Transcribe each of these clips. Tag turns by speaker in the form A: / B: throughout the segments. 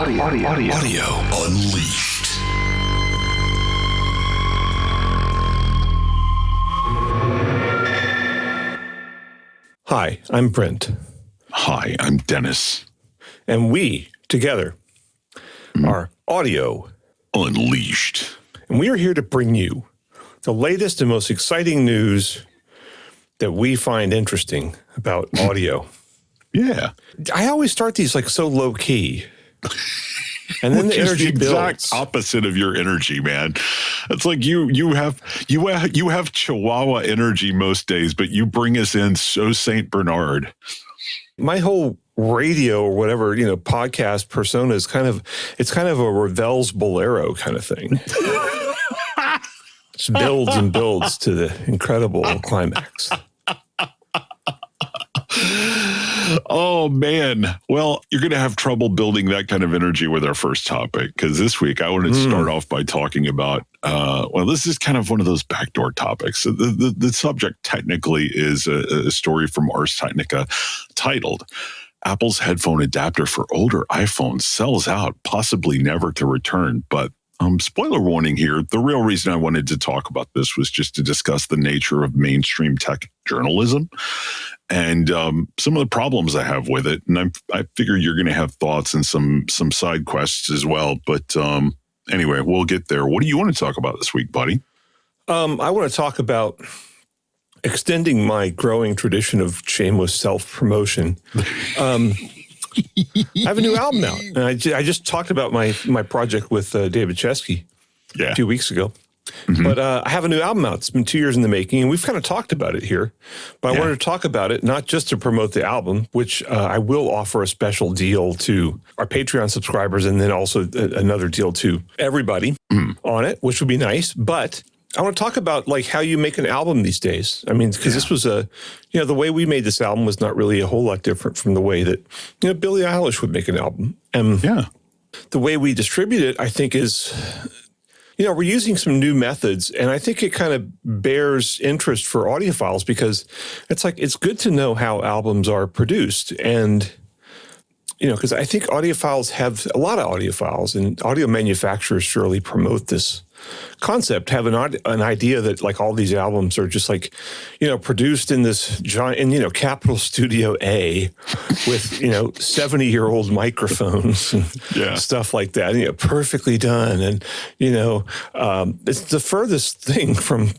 A: Audio Unleashed.
B: Hi, I'm Brent.
C: Hi, I'm Dennis.
B: And we, together, are Audio
C: Unleashed.
B: And we are here to bring you the latest and most exciting news that we find interesting about audio.
C: Yeah.
B: I always start these like so low key. And then the energy
C: is the
B: builds.
C: exact opposite of your energy, man. It's like you have Chihuahua energy most days, but you bring us in so Saint Bernard.
B: My whole radio or whatever, podcast persona is kind of a Ravel's Bolero kind of thing. Just builds and builds to the incredible climax.
C: Oh, man. Well, you're going to have trouble building that kind of energy with our first topic, because this week I wanted to start off by talking about, this is kind of one of those backdoor topics. The subject technically is a story from Ars Technica titled, Apple's headphone adapter for older iPhones sells out, possibly never to return. But spoiler warning here, the real reason I wanted to talk about this was just to discuss the nature of mainstream tech journalism and some of the problems I have with it. And I figure you're going to have thoughts and some side quests as well. But anyway, we'll get there. What do you want to talk about this week, buddy?
B: I want to talk about extending my growing tradition of shameless self-promotion. I have a new album out, and I just talked about my project with David Chesky a few weeks ago. Mm-hmm. But I have a new album out. It's been 2 years in the making, and we've kind of talked about it here. But I wanted to talk about it, not just to promote the album, which I will offer a special deal to our Patreon subscribers, and then also another deal to everybody on it, which would be nice. But I want to talk about like how you make an album these days. I mean, because this was the way we made this album was not really a whole lot different from the way that, Billie Eilish would make an album. And the way we distribute it, I think is, we're using some new methods, and I think it kind of bears interest for audiophiles because it's good to know how albums are produced. And, because I think audiophiles have a lot of audiophiles, and audio manufacturers surely promote this concept, have an idea that like all these albums are just like, produced in this giant, Capitol Studio A with, 70-year-old microphones and stuff like that, perfectly done. And, it's the furthest thing from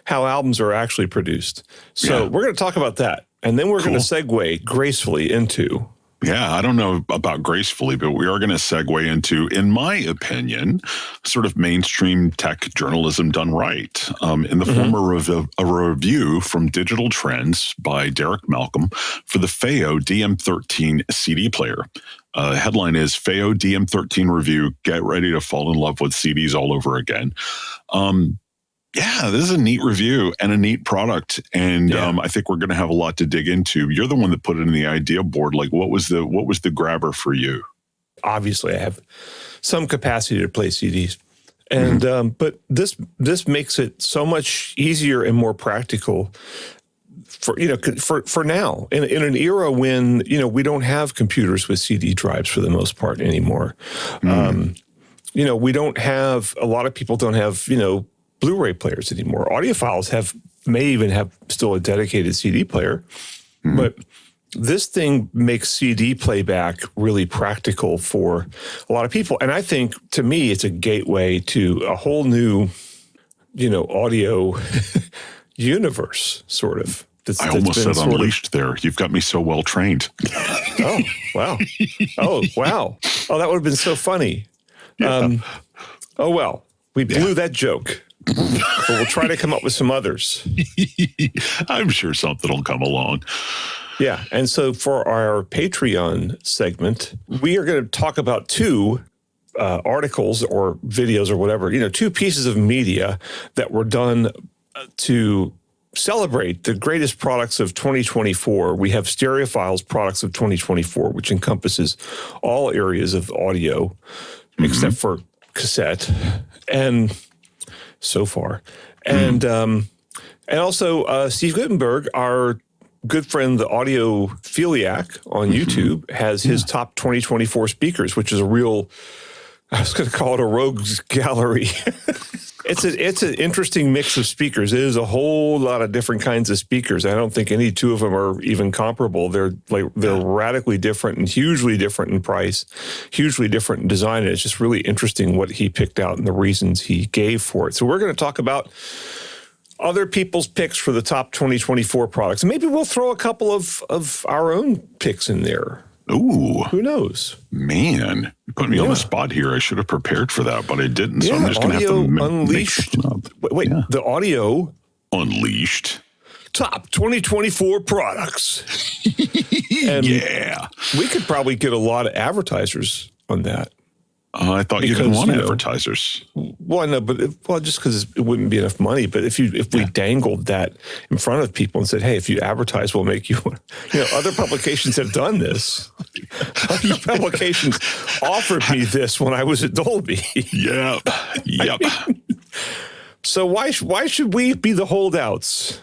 B: how albums are actually produced. So we're going to talk about that. And then we're going to segue gracefully into...
C: Yeah, I don't know about gracefully, but we are going to segue into, in my opinion, sort of mainstream tech journalism done right. In the former a review from Digital Trends by Derek Malcolm for the FiiO DM13 CD player. Headline is FiiO DM13 review, get ready to fall in love with CDs all over again. This is a neat review and a neat product. And I think we're going to have a lot to dig into. You're the one that put it in the idea board. Like, what was the grabber for you?
B: Obviously, I have some capacity to play CDs. And but this makes it so much easier and more practical for now in an era when, we don't have computers with CD drives for the most part anymore. We don't have, a lot of people don't have, Blu-ray players anymore. Audiophiles may even have still a dedicated CD player, but this thing makes CD playback really practical for a lot of people. And I think, to me, it's a gateway to a whole new, audio universe, sort of.
C: I almost said unleashed there. You've got me so well trained.
B: Oh, wow. Oh, wow. Oh, that would have been so funny. Yeah. Oh, well, we blew that joke. But we'll try to come up with some others.
C: I'm sure something will come along.
B: Yeah. And so for our Patreon segment, we are going to talk about two articles or videos or whatever, two pieces of media that were done to celebrate the greatest products of 2024. We have Stereophile's products of 2024, which encompasses all areas of audio except for cassette. And so far. And also Steve Gutenberg, our good friend, the Audio Philiac on YouTube, has his top 2024 speakers, which is a real, I was going to call it a rogues gallery. It's an interesting mix of speakers. It is a whole lot of different kinds of speakers. I don't think any two of them are even comparable. They're radically different and hugely different in price, hugely different in design. And it's just really interesting what he picked out and the reasons he gave for it. So we're going to talk about other people's picks for the top 2024 products. Maybe we'll throw a couple of our own picks in there.
C: Ooh.
B: Who knows?
C: Man, you put me on the spot here. I should have prepared for that, but I didn't. So I'm just going to have to
B: Unleashed. Wait, the Audio
C: Unleashed.
B: Top 2024 products. And we could probably get a lot of advertisers on that.
C: I thought you didn't want advertisers.
B: Well, no, but just because it wouldn't be enough money. But if we dangled that in front of people and said, "Hey, if you advertise, we'll make you," other publications have done this. Other publications offered me this when I was at Dolby.
C: Yep.
B: So why should we be the holdouts?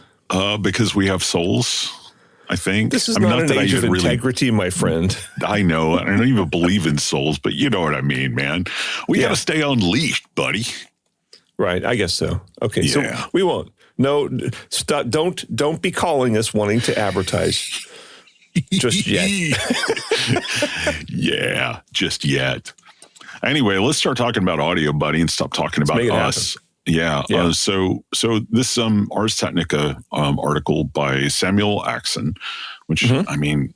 C: Because we have souls. I think
B: this is not an age of integrity, my friend.
C: I know. I don't even believe in souls, but you know what I mean, man. We got to stay unleashed, buddy.
B: Right. I guess so. Okay. So we won't. No, stop. Don't be calling us wanting to advertise just yet.
C: Just yet. Anyway, let's start talking about audio, buddy, and stop talking about us. Yeah. So this Ars Technica article by Samuel Axon, which I mean,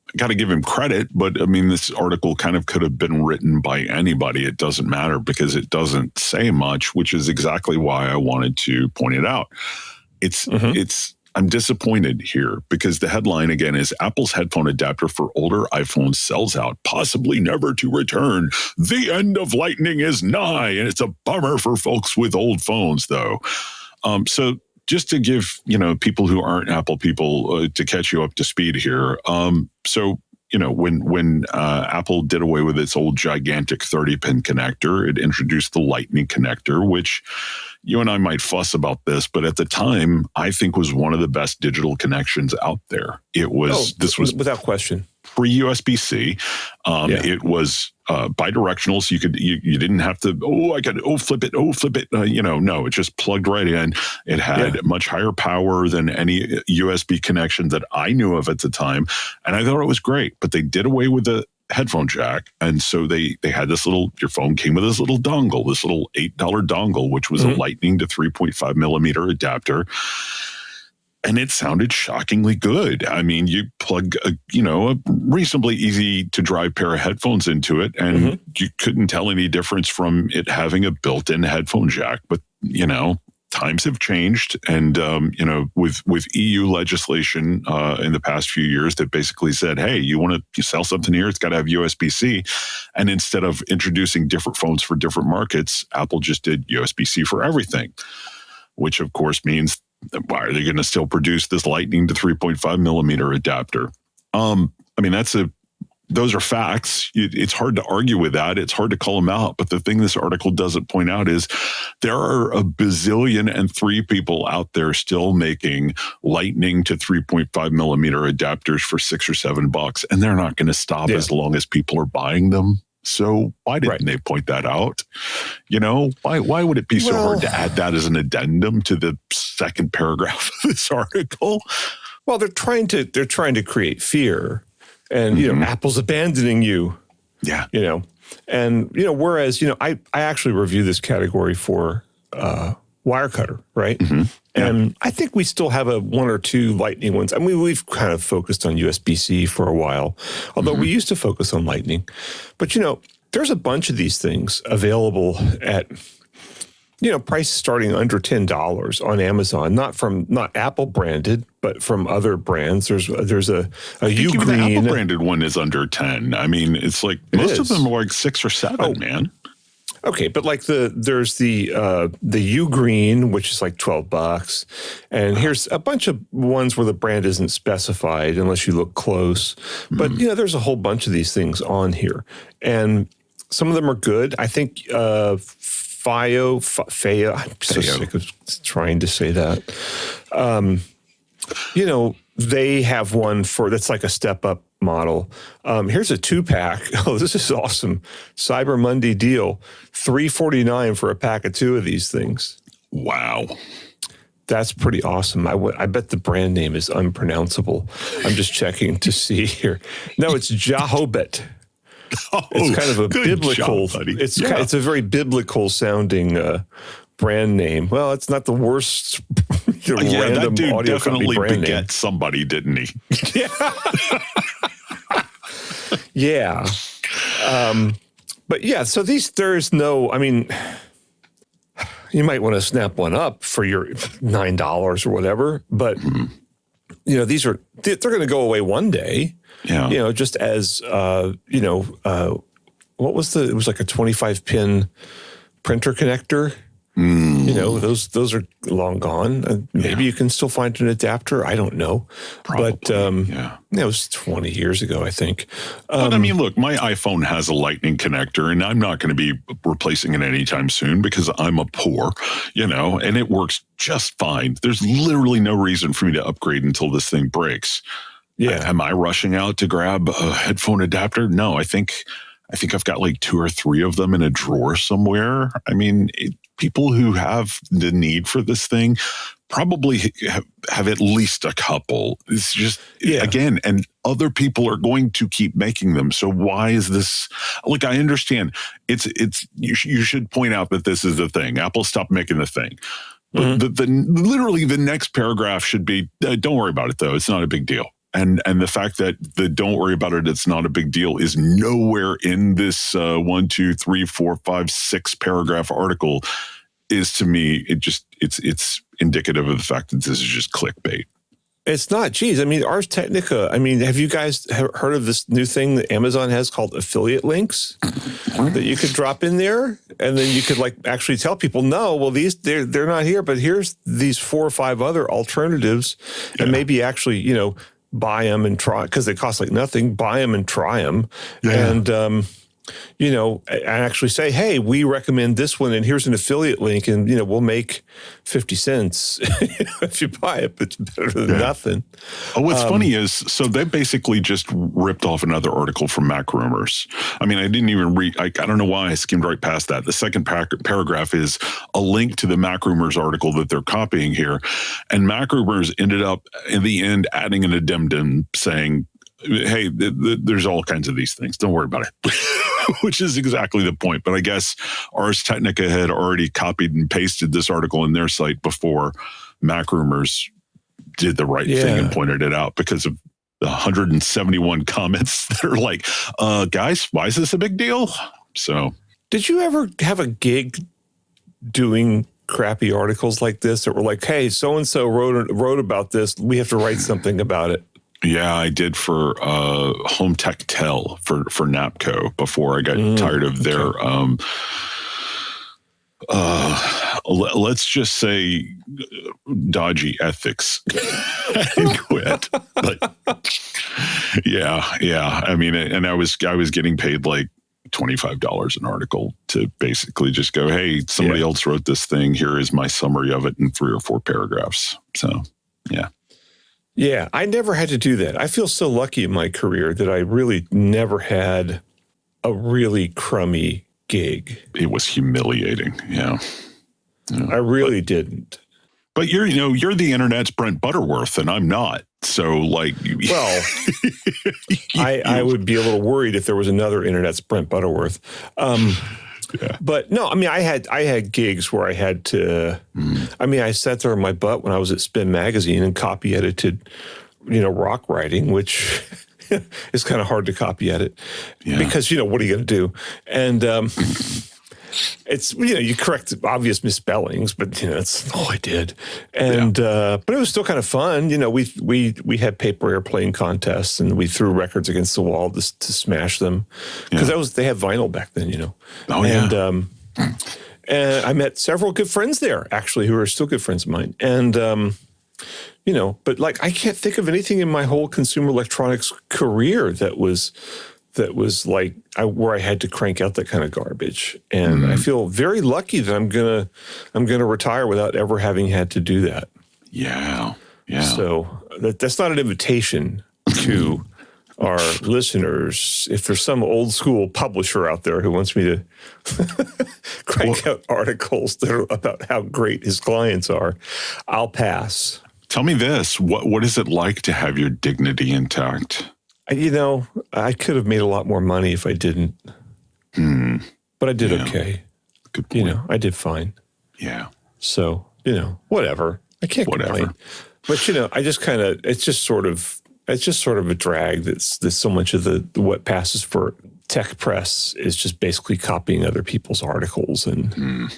C: I got to give him credit, but I mean, this article kind of could have been written by anybody. It doesn't matter because it doesn't say much, which is exactly why I wanted to point it out. I'm disappointed here because the headline again is Apple's headphone adapter for older iPhones sells out, possibly never to return. The end of Lightning is nigh, and it's a bummer for folks with old phones, though. So just to give people who aren't Apple people to catch you up to speed here. When Apple did away with its old gigantic 30-pin connector, it introduced the Lightning connector, which you and I might fuss about this, but at the time, I think was one of the best digital connections out there. This was
B: without question
C: pre-USB-C. It was bidirectional, so you didn't have to flip it. No, it just plugged right in. It had much higher power than any USB connection that I knew of at the time, and I thought it was great. But they did away with the headphone jack, and so they had this your phone came with this little dongle, this little $8 dongle, which was a Lightning to 3.5 millimeter adapter. And it sounded shockingly good. I mean, you plug a reasonably easy to drive pair of headphones into it, and you couldn't tell any difference from it having a built-in headphone jack. But times have changed, and with EU legislation in the past few years that basically said, hey, you want to sell something here, it's got to have USB-C. And instead of introducing different phones for different markets, Apple just did USB-C for everything, which of course means, why are they going to still produce this Lightning to 3.5 millimeter adapter? Those are facts. It's hard to argue with that. It's hard to call them out. But the thing this article doesn't point out is there are a bazillion and 3 people out there still making Lightning to 3.5 millimeter adapters for $6 or $7, and they're not going to stop as long as people are buying them. So why didn't they point that out? Why would it be so hard to add that as an addendum to the second paragraph of this article?
B: Well, they're trying to create fear, and Apple's abandoning you. Yeah. Whereas I actually review this category for Wirecutter, right? And I think we still have one or two Lightning ones. I mean, we've kind of focused on USB-C for a while, although we used to focus on Lightning. But, there's a bunch of these things available at, prices starting under $10 on Amazon, not Apple branded, but from other brands. There's a
C: Ugreen. The Apple branded one is under 10. I mean, it's like most of them are like 6 or 7, man.
B: Okay, but like there's the Ugreen, which is like $12, and here's a bunch of ones where the brand isn't specified unless you look close. But there's a whole bunch of these things on here, and some of them are good. I think FiiO. I'm so sick of trying to say that. they have one that's like a step up model. Here's a 2-pack. Oh, this is awesome. Cyber Monday deal. $3.49 for a pack of 2 of these things.
C: Wow.
B: That's pretty awesome. I bet the brand name is unpronounceable. I'm just checking to see here. No, it's Ragebait.
C: Oh,
B: it's kind of a biblical.
C: Job, buddy.
B: It's a very biblical sounding brand name. Well, it's not the worst.
C: That dude
B: audio
C: definitely
B: brand
C: beget
B: name.
C: somebody, didn't he?
B: Yeah. But yeah, so there's no, I mean, you might want to snap one up for your $9 or whatever, but they're going to go away one day.
C: Yeah.
B: Just as what was it was like a 25-pin printer connector. Those are long gone. Maybe you can still find an adapter. I don't know.
C: Probably,
B: but it was 20 years ago, I think.
C: But I mean, look, my iPhone has a lightning connector, and I'm not going to be replacing it anytime soon because I'm a poor, and it works just fine. There's literally no reason for me to upgrade until this thing breaks. Yeah. Am I rushing out to grab a headphone adapter? No, I think I've got like 2 or 3 of them in a drawer somewhere. I mean, people who have the need for this thing probably have at least a couple. It's just, again, and other people are going to keep making them. So why is this? Look, I understand. You should point out that this is the thing. Apple stopped making the thing. But literally the next paragraph should be, don't worry about it, though. It's not a big deal. And the fact that the don't worry about it, it's not a big deal is nowhere in this 1, 2, 3, 4, 5, 6 paragraph article is, to me, it's indicative of the fact that this is just clickbait.
B: It's not. Geez, I mean, Ars Technica. I mean, have you guys heard of this new thing that Amazon has called affiliate links that you could drop in there, and then you could actually tell people, no, well, they're not here, but here's these 4 or 5 other alternatives, and maybe actually buy them and try, because they cost nothing. Buy them and try them, and and actually say, hey, we recommend this one, and here's an affiliate link, and we'll make 50 cents if you buy it, but it's better than nothing.
C: Oh, what's funny is, so they basically just ripped off another article from Mac Rumors. I mean, I didn't even read, I don't know why I skimmed right past that. The second paragraph is a link to the Mac Rumors article that they're copying here, and Mac Rumors ended up in the end adding an addendum saying, hey, there's all kinds of these things. Don't worry about it. Which is exactly the point. But I guess Ars Technica had already copied and pasted this article in their site before Mac Rumors did the right thing and pointed it out, because of the 171 comments that are like, guys, why is this a big deal? So, did
B: you ever have a gig doing crappy articles like this that were like, hey, so-and-so wrote about this, we have to write something about it?
C: Yeah, I did for Home Tech Tel for NAPCO before I got tired of their, let's just say, dodgy ethics and quit. But yeah. I mean, and I was getting paid like $25 an article to basically just go, hey, somebody else wrote this thing. Here is my summary of it in 3 or 4 paragraphs. So, yeah.
B: Yeah, I never had to do that. I feel so lucky in my career that I really never had a really crummy gig.
C: It was humiliating. Yeah.
B: I really didn't.
C: But you're the internet's Brent Butterworth, and I'm not. So
B: well, I would be a little worried if there was another internet's Brent Butterworth. But no, I mean, I had gigs where I had to, I mean, I sat there on my butt when I was at Spin Magazine and copy edited, rock writing, which is kind of hard to copy edit because, what are you going to do? And it's, you correct obvious misspellings, but, that's all I did. And, but it was still kind of fun. We had paper airplane contests, and we threw records against the wall to smash them, because they had vinyl back then,
C: Oh, yeah.
B: And I met several good friends there, actually, who are still good friends of mine. And, but I can't think of anything in my whole consumer electronics career that was where I had to crank out that kind of garbage. And I feel very lucky that I'm gonna retire without ever having had to do that.
C: Yeah. Yeah.
B: So, that's not an invitation to our listeners. If there's some old school publisher out there who wants me to crank out articles that are about how great his clients are, I'll pass.
C: Tell me this. What is it like to have your dignity intact?
B: I could have made a lot more money if I didn't. But I did okay.
C: Good point.
B: I did fine.
C: Yeah.
B: So, whatever. I can't complain. But, I just kind of, it's just sort of a drag that's so much of the what passes for tech press is just basically copying other people's articles and,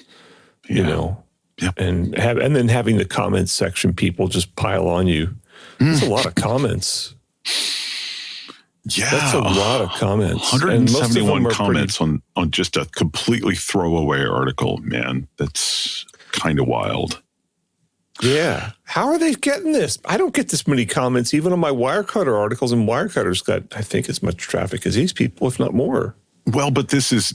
B: and then having the comments section people just pile on you. It's a lot of comments.
C: Yeah.
B: That's a lot of comments.
C: 171 comments on just a completely throwaway article, man. That's kind of wild.
B: Yeah. How are they getting this? I don't get this many comments even on my Wirecutter articles, and Wirecutter's got, I think, as much traffic as these people, if not more.
C: Well, but this is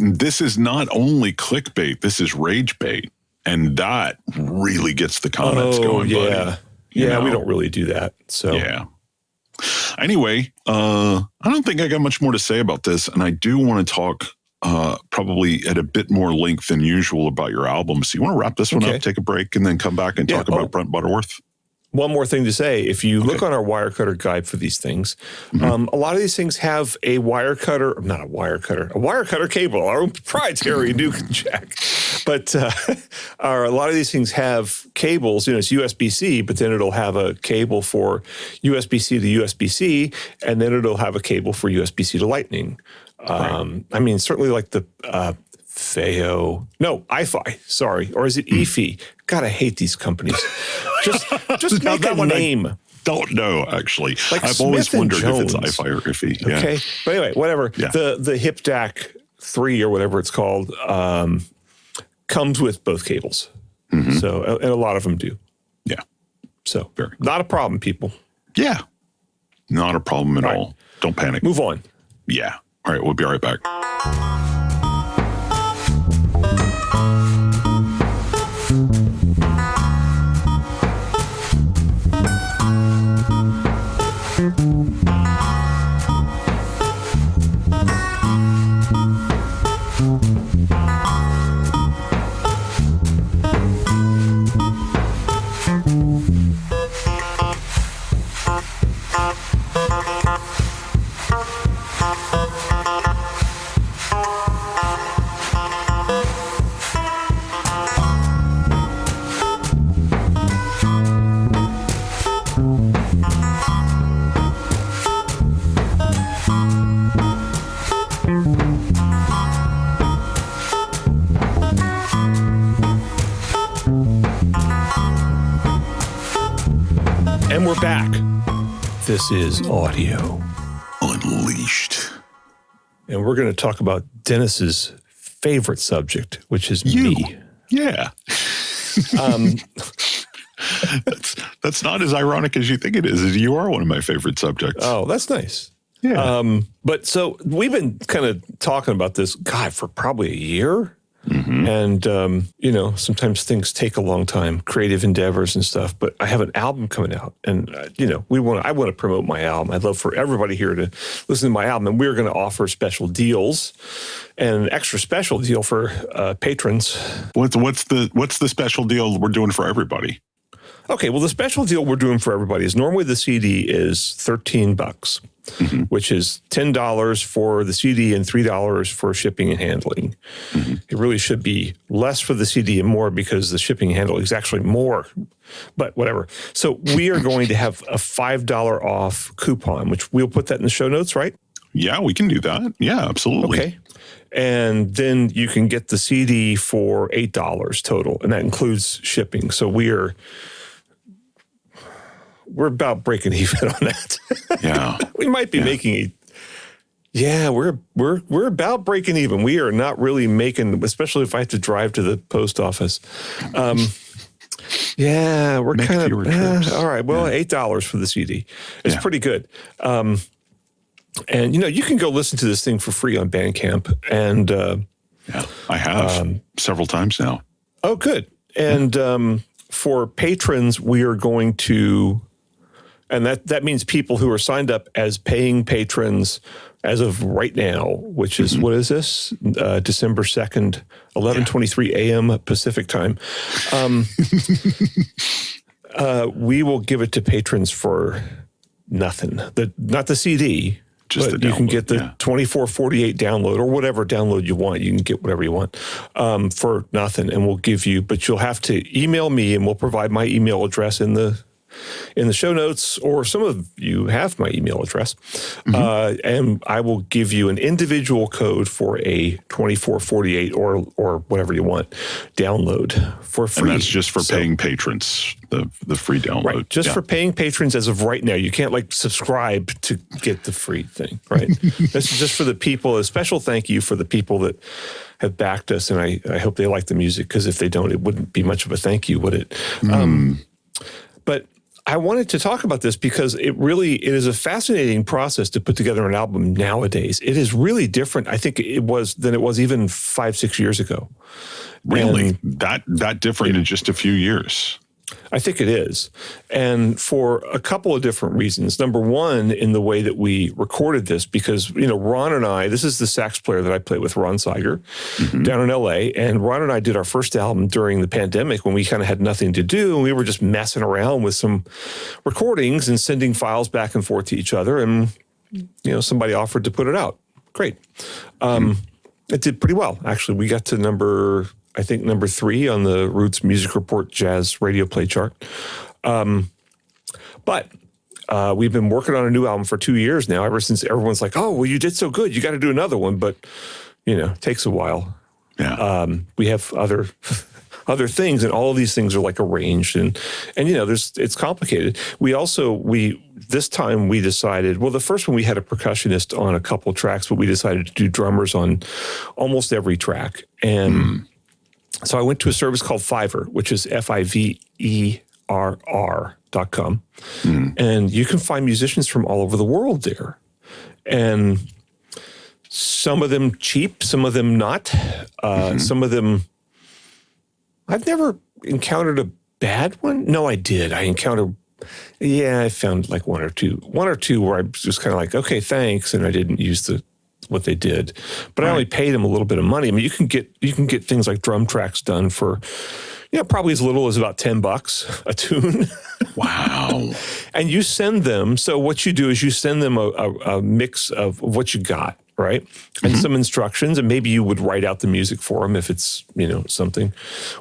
C: not only clickbait, this is Ragebait. And that really gets the comments going, buddy.
B: Yeah, we don't really do that. So
C: yeah. Anyway, I don't think I got much more to say about this, and I do want to talk probably at a bit more length than usual about your album. So you want to wrap this one up, take a break, and then come back and talk about Brent Butterworth? One
B: more thing to say. If you look on our Wirecutter guide for these things, a lot of these things have a Wirecutter cable, our own proprietary nuke jack. But a lot of these things have cables, it's USB-C, but then it'll have a cable for USB-C to USB-C, and then it'll have a cable for USB-C to Lightning. I mean, certainly like the FiiO. No, iFi, sorry. Or is it eFi? God, I hate these companies. Just make a name.
C: I don't know, actually.
B: Like
C: I've
B: Smith
C: always wondered
B: Jones.
C: if it's iFi or iFi. Yeah.
B: Okay. But anyway, whatever.
C: Yeah.
B: The HipDAC 3 or whatever it's called comes with both cables. So, and a lot of them do.
C: Yeah.
B: So, not a problem, people.
C: Yeah. Not a problem at all. Don't panic.
B: Move on.
C: Yeah. All right. We'll be right back.
B: And we're back. This is Audio
C: Unleashed.
B: And we're going to talk about Dennis's favorite subject, which is me.
C: Yeah. That's not as ironic as you think it is. You are one of my favorite subjects.
B: Oh, that's nice.
C: Yeah.
B: But so we've been kind of talking about this, God, for probably a year. And, sometimes things take a long time, creative endeavors and stuff, but I have an album coming out and, I want to promote my album. I'd love for everybody here to listen to my album, and we're going to offer special deals and an extra special deal for patrons.
C: What's the special deal we're doing for everybody?
B: Okay, well, the special deal we're doing for everybody is normally the CD is $13, which is $10 for the CD and $3 for shipping and handling. It really should be less for the CD and more because the shipping and handling is actually more, but whatever. So we are going to have a $5 off coupon, which we'll put that in the show notes, right?
C: Yeah, we can do that. Yeah, absolutely.
B: Okay. And then you can get the CD for $8 total, and that includes shipping. So we're about breaking even on that.
C: Yeah.
B: We might be making we're about breaking even. We are not really making, especially if I have to drive to the post office. We're kind of all right. Well, $8 for the CD. It's pretty good. And you can go listen to this thing for free on Bandcamp. And
C: I have several times now.
B: Oh, good. And for patrons, we are going to, And that means people who are signed up as paying patrons as of right now, which is, what is this? December 2nd, 11:23 a.m. Pacific time. We will give it to patrons for nothing. Not the CD, just but you can get the 2448 download or whatever download you want. You can get whatever you want for nothing, and we'll give you. But you'll have to email me, and we'll provide my email address in the show notes, or some of you have my email address, and I will give you an individual code for a 2448 or whatever you want download for free.
C: And that's just for paying patrons, the free download.
B: Right, just for paying patrons as of right now. You can't like subscribe to get the free thing, right? This is just for the people. A special thank you for the people that have backed us, and I hope they like the music, because if they don't, it wouldn't be much of a thank you, would it? But I wanted to talk about this because it is a fascinating process to put together an album nowadays. It is really different, I think, than it was even 5-6 years ago.
C: Really? That different in just a few years?
B: I think it is. And for a couple of different reasons. Number one, in the way that we recorded this, because, Ron and I, this is the sax player that I play with, Ron Seiger, down in LA. And Ron and I did our first album during the pandemic when we kind of had nothing to do. And we were just messing around with some recordings and sending files back and forth to each other. And, somebody offered to put it out. Great. It did pretty well. Actually, we got to number 3 on the Roots Music Report Jazz Radio Play chart. But we've been working on a new album for 2 years now, ever since everyone's like, oh, well, you did so good, you got to do another one. But, it takes a while. Yeah. We have other things, and all of these things are like arranged, and it's complicated. This time we decided, well, the first one we had a percussionist on a couple tracks, but we decided to do drummers on almost every track. And so I went to a service called Fiverr, which is Fiverr.com. And you can find musicians from all over the world there. And some of them cheap, some of them not. Some of them, I've never encountered a bad one. No, I did. I found like one or two where I was just kind of like, okay, thanks. And I didn't use what they did, but I only paid them a little bit of money. I mean, you can get things like drum tracks done for, probably as little as about $10 a tune. Wow. And you send them. So what you do is you send them a mix of what you got, right? And some instructions, and maybe you would write out the music for them if it's, something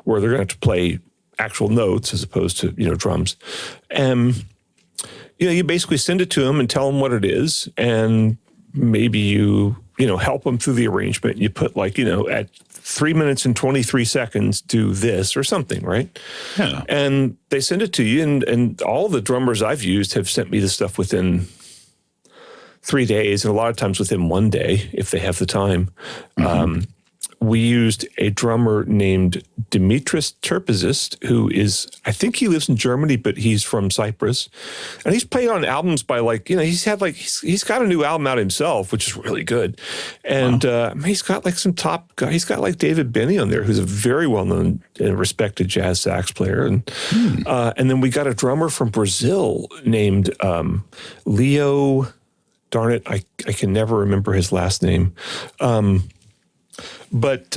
B: where they're going to have to play actual notes as opposed to, drums. And, you basically send it to them and tell them what it is. And maybe you help them through the arrangement. You put at 3 minutes and 23 seconds, do this or something, right? Yeah. And they send it to you. And all the drummers I've used have sent me the stuff within 3 days, and a lot of times within 1 day, if they have the time. We used a drummer named Dimitris Terpizist, who I think he lives in Germany, but he's from Cyprus. And he's played on albums by he's got a new album out himself, which is really good. And he's got some top guys. He's got David Benny on there, who's a very well-known and respected jazz sax player. And then we got a drummer from Brazil named Leo, darn it, I can never remember his last name. But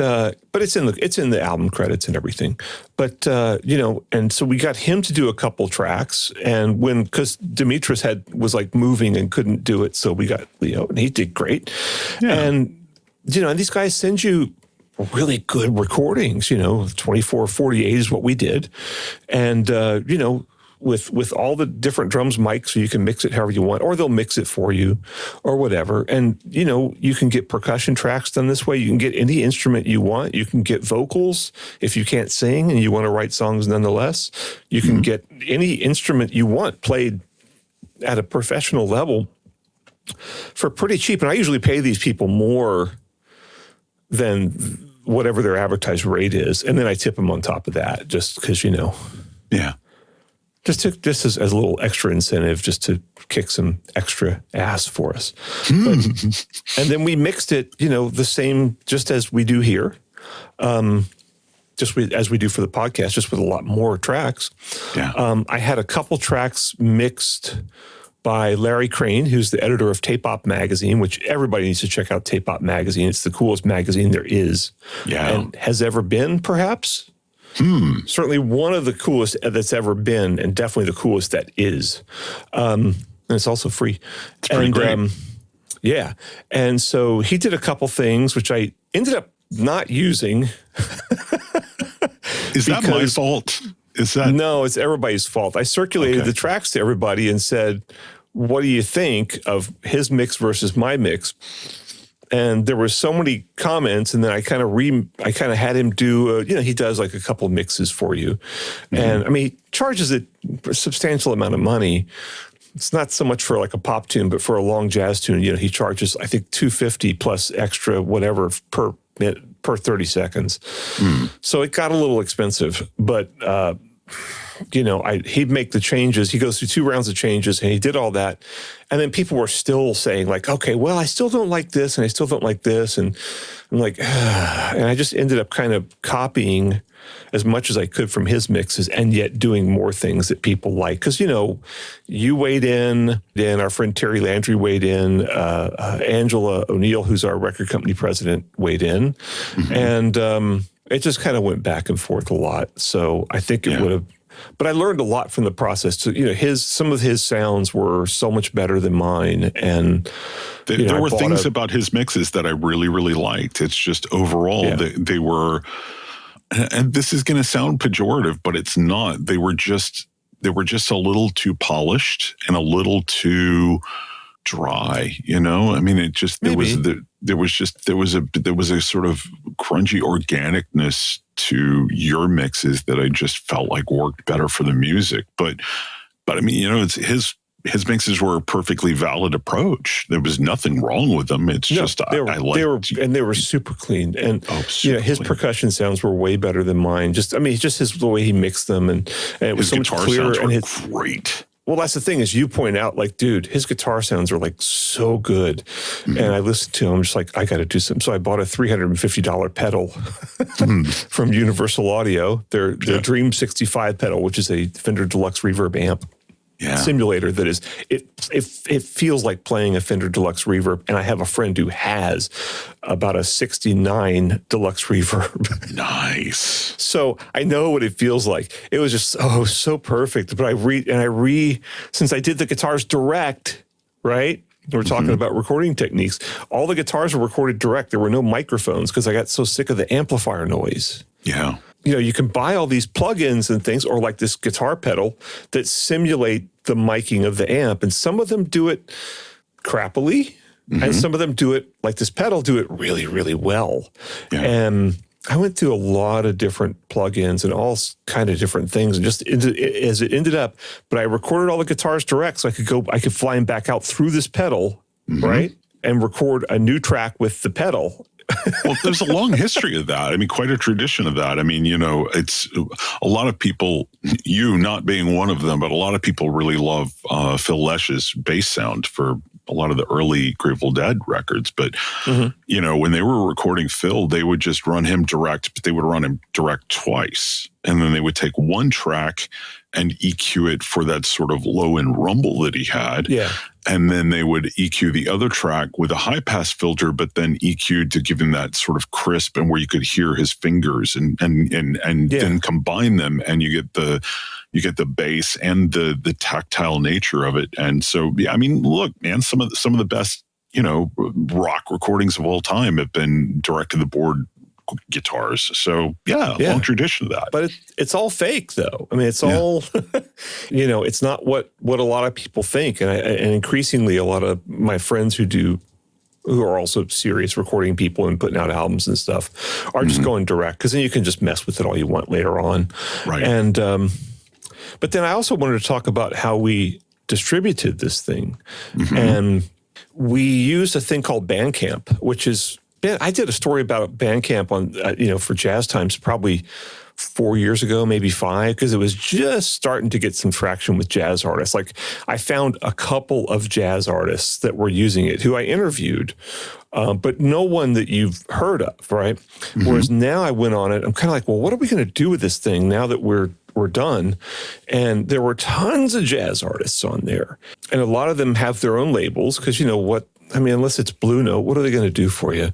B: it's in the album credits and everything. But and so we got him to do a couple tracks, and because Dimitris was moving and couldn't do it, so we got Leo, and he did great. Yeah. And and these guys send you really good recordings. 2448 is what we did, and with all the different drums mics, so you can mix it however you want, or they'll mix it for you or whatever. And, you can get percussion tracks done this way. You can get any instrument you want. You can get vocals if you can't sing and you want to write songs nonetheless. You can get any instrument you want played at a professional level for pretty cheap. And I usually pay these people more than whatever their advertised rate is. And then I tip them on top of that just because,
C: Yeah.
B: Just as a little extra incentive, just to kick some extra ass for us. And then we mixed it, the same, just as we do here. as we do for the podcast, just with a lot more tracks.
C: Yeah.
B: I had a couple tracks mixed by Larry Crane, who's the editor of Tape Op Magazine, which everybody needs to check out Tape Op Magazine. It's the coolest magazine there is.
C: Yeah.
B: And has ever been, perhaps. Certainly one of the coolest that's ever been, and definitely the coolest that is. And it's also free.
C: It's pretty great.
B: Yeah. And so he did a couple things, which I ended up not using.
C: Is that my fault?
B: No, it's everybody's fault. I circulated the tracks to everybody and said, what do you think of his mix versus my mix? And there were so many comments, and then I kind of had him do, he does like a couple mixes for you. And I mean, he charges a substantial amount of money. It's not so much for like a pop tune, but for a long jazz tune, he charges, I think, $250 plus extra whatever per 30 seconds. So it got a little expensive, but he'd make the changes. He goes through 2 rounds of changes, and he did all that. And then people were still saying like, okay, well, I still don't like this, and I still don't like this. And I'm like, and I just ended up kind of copying as much as I could from his mixes, and yet doing more things that people like. Because, you weighed in, and our friend Terry Landry weighed in, Angela O'Neill, who's our record company president, weighed in. And it just kind of went back and forth a lot. So I think it would have, but I learned a lot from the process. Some of his sounds were so much better than mine. And
C: there were things about his mixes that I really, really liked. It's just overall, they were, and this is going to sound pejorative, but it's not. They were just a little too polished and a little too dry. I mean, it just there was a sort of grungy organicness to your mixes that I just felt like worked better for the music. But I mean, it's his mixes were a perfectly valid approach. There was nothing wrong with them. It's just I liked,
B: they were super clean, and his
C: clean.
B: Percussion sounds were way better than mine. Just the way he mixed them, and it was so much clearer. And
C: his guitar sounds were great.
B: Well, that's the thing, is you point out, like, dude, his guitar sounds are like so good. And I listened to him, I'm just like, I got to do something. So I bought a $350 pedal from Universal Audio, their Dream 65 pedal, which is a Fender Deluxe Reverb amp. Simulator that is, it feels like playing a Fender Deluxe Reverb. And I have a friend who has about a 69 Deluxe Reverb.
C: Nice.
B: So I know what it feels like. It was just so perfect. But since I did the guitars direct, right? We're talking about recording techniques. All the guitars were recorded direct. There were no microphones because I got so sick of the amplifier noise.
C: Yeah.
B: You can buy all these plugins and things, or like this guitar pedal that simulate the miking of the amp. And some of them do it crappily, and some of them do it, like this pedal, do it really, really well. Yeah. And I went through a lot of different plugins and all kind of different things, and just as it ended up. But I recorded all the guitars direct, so I could fly them back out through this pedal, right, and record a new track with the pedal.
C: Well, there's a long history of that. I mean, quite a tradition of that. I mean, it's a lot of people, you not being one of them, but a lot of people really love Phil Lesh's bass sound for a lot of the early Grateful Dead records. But, when they were recording Phil, they would just run him direct, but they would run him direct twice. And then they would take one track and EQ it for that sort of low end rumble that he had. Yeah. And then they would EQ the other track with a high pass filter, but then EQ to give him that sort of crisp and where you could hear his fingers and then combine them, and you get the bass and the tactile nature of it. And so, I mean, look, man, some of the best, rock recordings of all time have been direct to the board guitars. So long tradition of that.
B: But it's all fake, though. I mean, it's all, it's not what a lot of people think. And increasingly, a lot of my friends who are also serious recording people and putting out albums and stuff are just going direct, because then you can just mess with it all you want later on. Right. And, but then I also wanted to talk about how we distributed this thing. And we used a thing called Bandcamp, which is, I did a story about Bandcamp on, for Jazz Times probably 4 years ago, maybe 5, because it was just starting to get some traction with jazz artists. Like I found a couple of jazz artists that were using it who I interviewed, but no one that you've heard of, right? Mm-hmm. Whereas now I went on it, I'm kind of like, well, what are we going to do with this thing now that we're done? And there were tons of jazz artists on there. And a lot of them have their own labels because unless it's Blue Note, what are they going to do for you?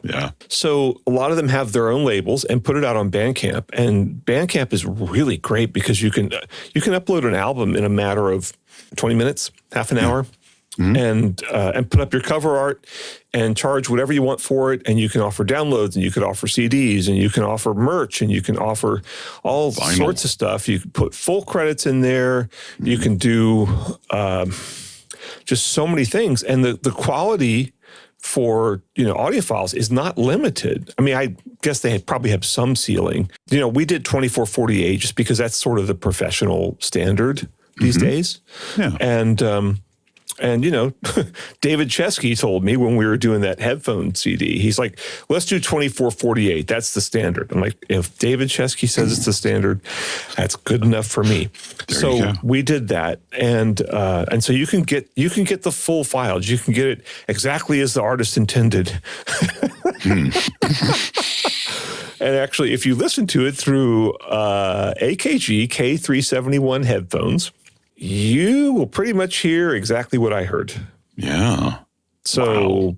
C: Yeah.
B: So a lot of them have their own labels and put it out on Bandcamp. And Bandcamp is really great because you can upload an album in a matter of 20 minutes, half an hour. Mm-hmm. And put up your cover art and charge whatever you want for it. And you can offer downloads, and you can offer CDs, and you can offer merch, and you can offer all sorts of stuff. You can put full credits in there. Mm-hmm. You can do just so many things. And the quality for audiophiles is not limited. I mean, I guess they probably have some ceiling. We did 2448 just because that's sort of the professional standard these days. Yeah. And David Chesky told me when we were doing that headphone CD, he's like, let's do 2448. That's the standard. I'm like, if David Chesky says it's the standard, that's good enough for me. So we did that. And so you can get the full files. You can get it exactly as the artist intended. And actually, if you listen to it through AKG K371 headphones, you will pretty much hear exactly what I heard.
C: Yeah.
B: So
C: wow.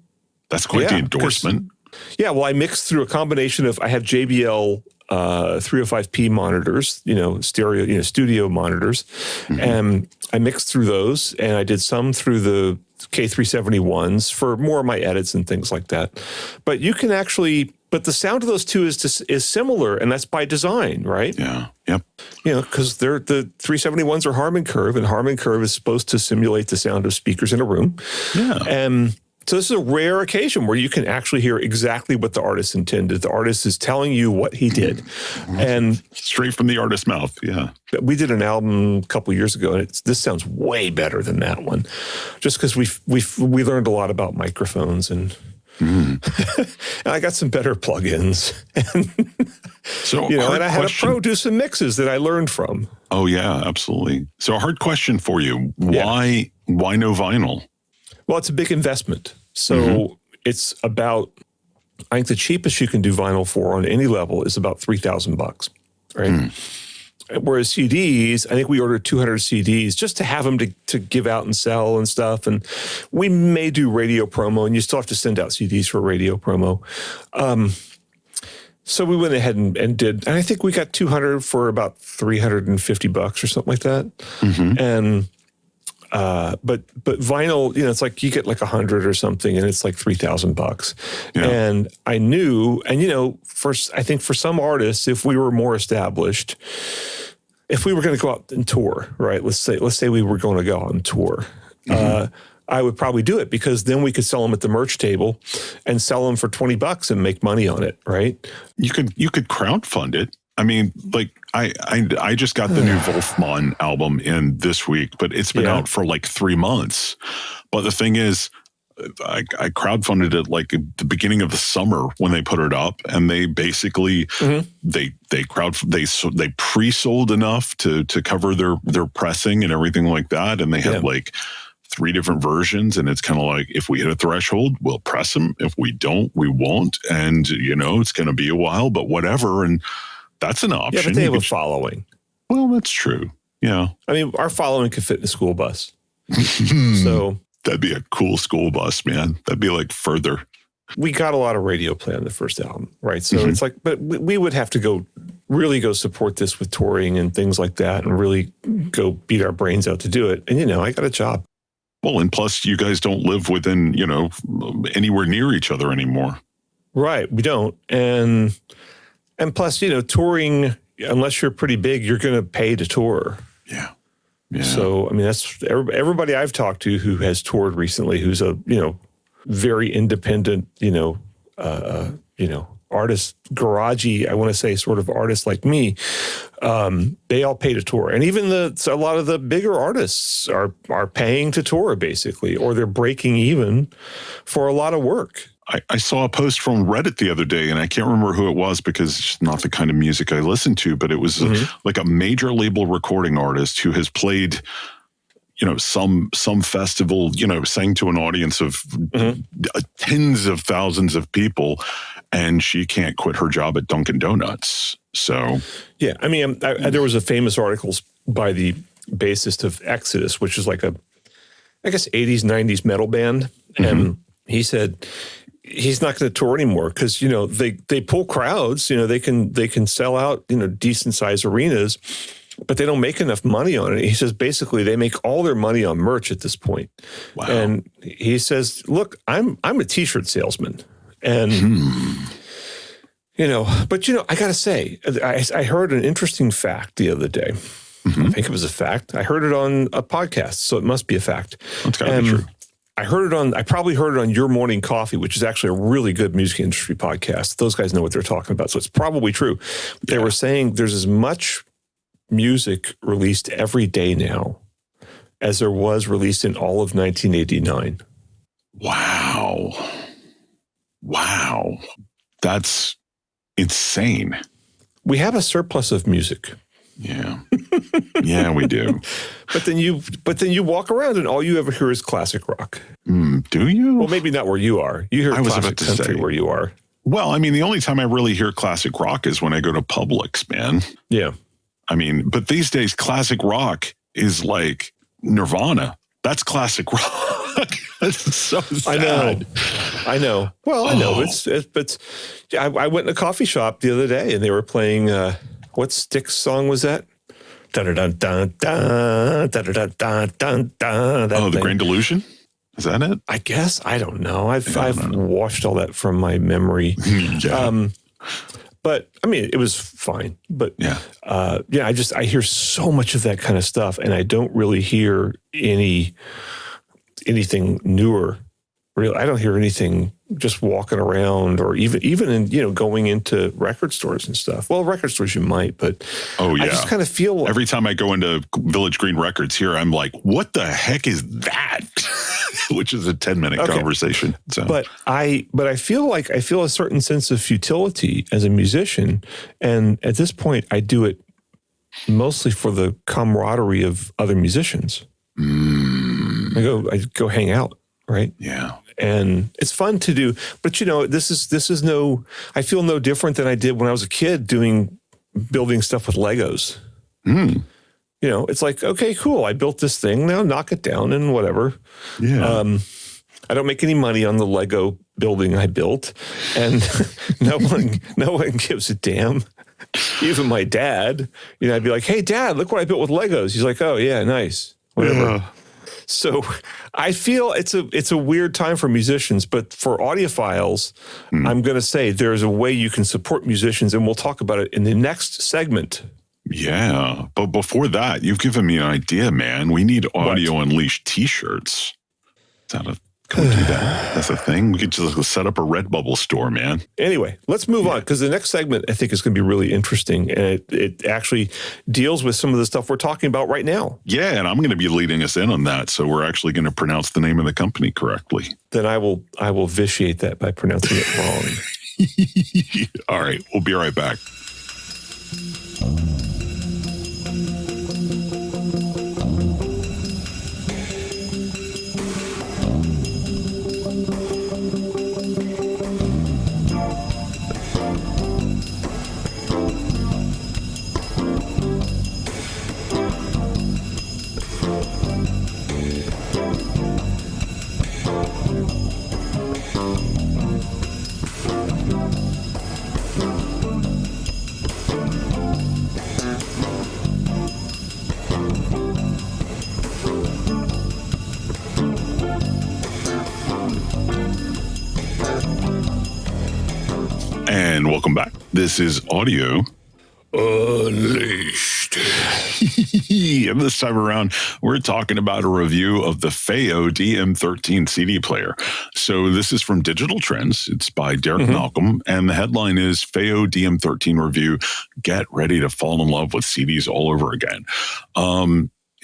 C: That's quite the endorsement.
B: Yeah. Well, I mixed through a combination of, I have JBL 305p monitors, stereo, studio monitors. Mm-hmm. And I mixed through those, and I did some through the K371s for more of my edits and things like that. But you can actually, but the sound of those two is similar, and that's by design, right?
C: Yeah. Yep.
B: Because the 371s are Harman Curve, and Harman Curve is supposed to simulate the sound of speakers in a room. Yeah. And so this is a rare occasion where you can actually hear exactly what the artist intended. The artist is telling you what he did. And
C: straight from the artist's mouth. Yeah.
B: We did an album a couple of years ago, and this sounds way better than that one, just because we learned a lot about microphones and and I got some better plugins.
C: So,
B: and I had a pro do some mixes that I learned from.
C: Oh yeah, absolutely. So a hard question for you. Why no vinyl?
B: Well, it's a big investment. So it's about, I think the cheapest you can do vinyl for on any level is about $3,000, right? Whereas CDs, I think we ordered 200 CDs just to have them to give out and sell and stuff. And we may do radio promo, and you still have to send out CDs for radio promo. So we went ahead and did, and I think we got 200 for about $350 or something like that. Mm-hmm. And but vinyl, it's like you get like 100 or something, and it's like $3,000. Yeah. And I knew, and I think for some artists, if we were more established, if we were going to go out and tour, right? Let's say we were going to go out and tour. I would probably do it, because then we could sell them at the merch table and sell them for $20 and make money on it, right?
C: You could crowdfund it. I mean, like I just got the new Wolfman album in this week, but it's been out for like 3 months. But the thing is, I crowdfunded it like at the beginning of the summer when they put it up, and they basically they pre-sold enough to cover their pressing and everything like that, and they had like 3 different versions, and it's kind of like, if we hit a threshold, we'll press them. If we don't, we won't, and it's going to be a while, but whatever. And that's an option.
B: Yeah, but they have a following.
C: Well, that's true. Yeah.
B: I mean, our following could fit in a school bus. So
C: that'd be a cool school bus, man. That'd be like further.
B: We got a lot of radio play on the first album, right? So it's like, but we would have to really go support this with touring and things like that, and really go beat our brains out to do it. And, I got a job.
C: Well, and plus you guys don't live within, anywhere near each other anymore.
B: Right. We don't. And plus, touring, unless you're pretty big, you're going to pay to tour.
C: Yeah.
B: So, I mean, that's everybody I've talked to who has toured recently, who's a, very independent, artist, garagey, I want to say, sort of artist like me, they all pay to tour. And even a lot of the bigger artists are paying to tour, basically, or they're breaking even for a lot of work.
C: I saw a post from Reddit the other day, and I can't remember who it was because it's not the kind of music I listen to, but it was like a major label recording artist who has played, some festival, sang to an audience of tens of thousands of people, and she can't quit her job at Dunkin' Donuts. So,
B: yeah, I mean, there was a famous article by the bassist of Exodus, which is like a, I guess, 80s, 90s metal band. And he said he's not going to tour anymore because, they pull crowds, they can sell out, decent sized arenas, but they don't make enough money on it. He says, basically, they make all their money on merch at this point.
C: Wow.
B: And he says, look, I'm a t-shirt salesman. And, but, I got to say, I heard an interesting fact the other day. I think it was a fact. I heard it on a podcast, so it must be a fact.
C: That's gotta be true.
B: I probably heard it on Your Morning Coffee, which is actually a really good music industry podcast. Those guys know what they're talking about, so it's probably true. They were saying there's as much music released every day now as there was released in all of 1989.
C: Wow. That's insane.
B: We have a surplus of music.
C: Yeah. Yeah, we do.
B: But then you walk around and all you ever hear is classic rock.
C: Do you?
B: Well, maybe not where you are. You hear classic country where you are.
C: Well, I mean, the only time I really hear classic rock is when I go to Publix, man.
B: Yeah.
C: I mean, but these days, classic rock is like Nirvana. That's classic rock. That's so sad.
B: I know. Well, I know. But I went in a coffee shop the other day and they were playing, what Styx song was that?
C: The Grand Illusion? Is that it?
B: I guess. I don't know. I've washed all that from my memory. But I mean, it was fine. But I hear so much of that kind of stuff, and I don't really hear anything newer. Really, I don't hear anything just walking around, or even in going into record stores and stuff. Well, record stores you might, but I just kind of feel
C: every time I go into Village Green Records here, I'm like, what the heck is that? Which is a 10-minute conversation. So. But
B: I feel a certain sense of futility as a musician, and at this point, I do it mostly for the camaraderie of other musicians. I go hang out, right?
C: Yeah,
B: and it's fun to do. But this is I feel no different than I did when I was a kid building stuff with Legos. It's like, okay, cool. I built this thing. Now knock it down and whatever.
C: Yeah.
B: I don't make any money on the Lego building I built, and no one gives a damn. Even my dad, I'd be like, "Hey, Dad, look what I built with Legos." He's like, "Oh yeah, nice, whatever." Yeah. So I feel it's a weird time for musicians, but for audiophiles, I'm going to say there's a way you can support musicians, and we'll talk about it in the next segment.
C: Yeah, but before that, you've given me an idea, man. We need Audio Unleashed T-shirts. Can we do that? That's a thing. We could just set up a Redbubble store, man.
B: Anyway, let's move on, because the next segment I think is going to be really interesting, and it actually deals with some of the stuff we're talking about right now.
C: Yeah, and I'm going to be leading us in on that, so we're actually going to pronounce the name of the company correctly.
B: Then I will vitiate that by pronouncing it wrong.
C: All right, we'll be right back. And welcome back. This is Audio Unleashed. And this time around, we're talking about a review of the FiiO DM13 CD player. So this is from Digital Trends. It's by Derek Malcolm. And the headline is FiiO DM13 review. Get ready to fall in love with CDs all over again.